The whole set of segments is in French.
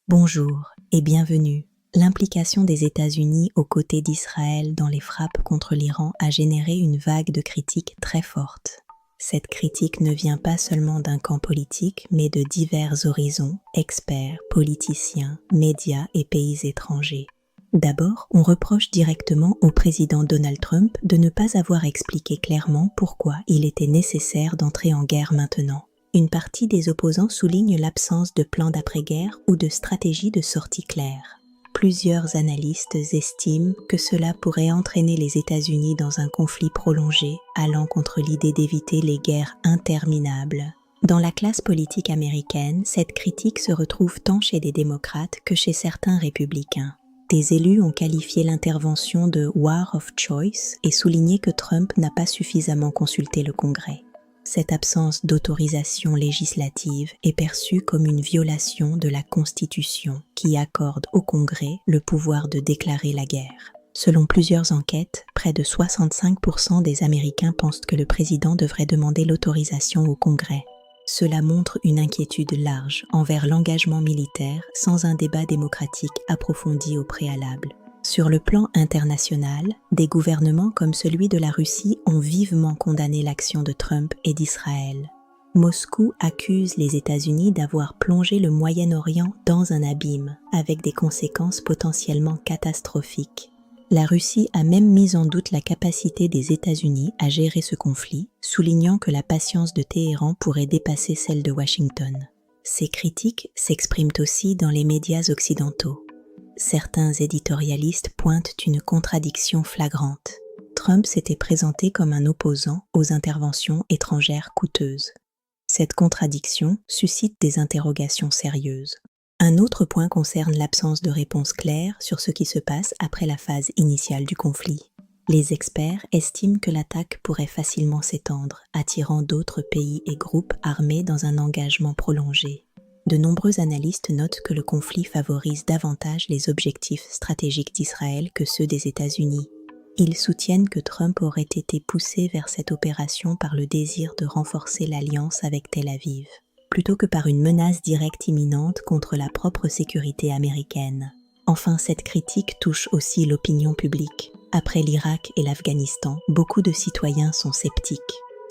Bonjour et bienvenue. L'implication des États-Unis aux côtés d'Israël dans les frappes contre l'Iran a généré une vague de critiques très forte. Cette critique ne vient pas seulement d'un camp politique, mais de divers horizons, experts, politiciens, médias et pays étrangers. D'abord, on reproche directement au président Donald Trump de ne pas avoir expliqué clairement pourquoi il était nécessaire d'entrer en guerre maintenant. Une partie des opposants souligne l'absence de plan d'après-guerre ou de stratégie de sortie claire. Plusieurs analystes estiment que cela pourrait entraîner les États-Unis dans un conflit prolongé, allant contre l'idée d'éviter les guerres interminables. Dans la classe politique américaine, cette critique se retrouve tant chez des démocrates que chez certains républicains. Des élus ont qualifié l'intervention de « war of choice » et souligné que Trump n'a pas suffisamment consulté le Congrès. Cette absence d'autorisation législative est perçue comme une violation de la Constitution qui accorde au Congrès le pouvoir de déclarer la guerre. Selon plusieurs enquêtes, près de 65% des Américains pensent que le président devrait demander l'autorisation au Congrès. Cela montre une inquiétude large envers l'engagement militaire sans un débat démocratique approfondi au préalable. Sur le plan international, des gouvernements comme celui de la Russie ont vivement condamné l'action de Trump et d'Israël. Moscou accuse les États-Unis d'avoir plongé le Moyen-Orient dans un abîme, avec des conséquences potentiellement catastrophiques. La Russie a même mis en doute la capacité des États-Unis à gérer ce conflit, soulignant que la patience de Téhéran pourrait dépasser celle de Washington. Ces critiques s'expriment aussi dans les médias occidentaux. Certains éditorialistes pointent une contradiction flagrante. Trump s'était présenté comme un opposant aux interventions étrangères coûteuses. Cette contradiction suscite des interrogations sérieuses. Un autre point concerne l'absence de réponse claire sur ce qui se passe après la phase initiale du conflit. Les experts estiment que l'attaque pourrait facilement s'étendre, attirant d'autres pays et groupes armés dans un engagement prolongé. De nombreux analystes notent que le conflit favorise davantage les objectifs stratégiques d'Israël que ceux des États-Unis. Ils soutiennent que Trump aurait été poussé vers cette opération par le désir de renforcer l'alliance avec Tel Aviv, plutôt que par une menace directe imminente contre la propre sécurité américaine. Enfin, cette critique touche aussi l'opinion publique. Après l'Irak et l'Afghanistan, beaucoup de citoyens sont sceptiques.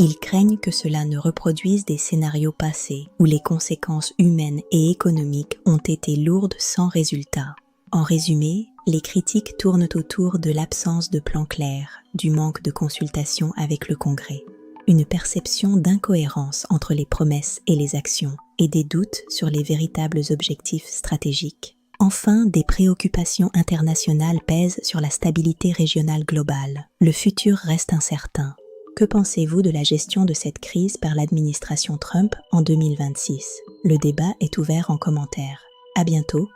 Ils craignent que cela ne reproduise des scénarios passés où les conséquences humaines et économiques ont été lourdes sans résultat. En résumé, les critiques tournent autour de l'absence de plan clair, du manque de consultation avec le Congrès, une perception d'incohérence entre les promesses et les actions, et des doutes sur les véritables objectifs stratégiques. Enfin, des préoccupations internationales pèsent sur la stabilité régionale globale. Le futur reste incertain. Que pensez-vous de la gestion de cette crise par l'administration Trump en 2026 ? Le débat est ouvert en commentaire. À bientôt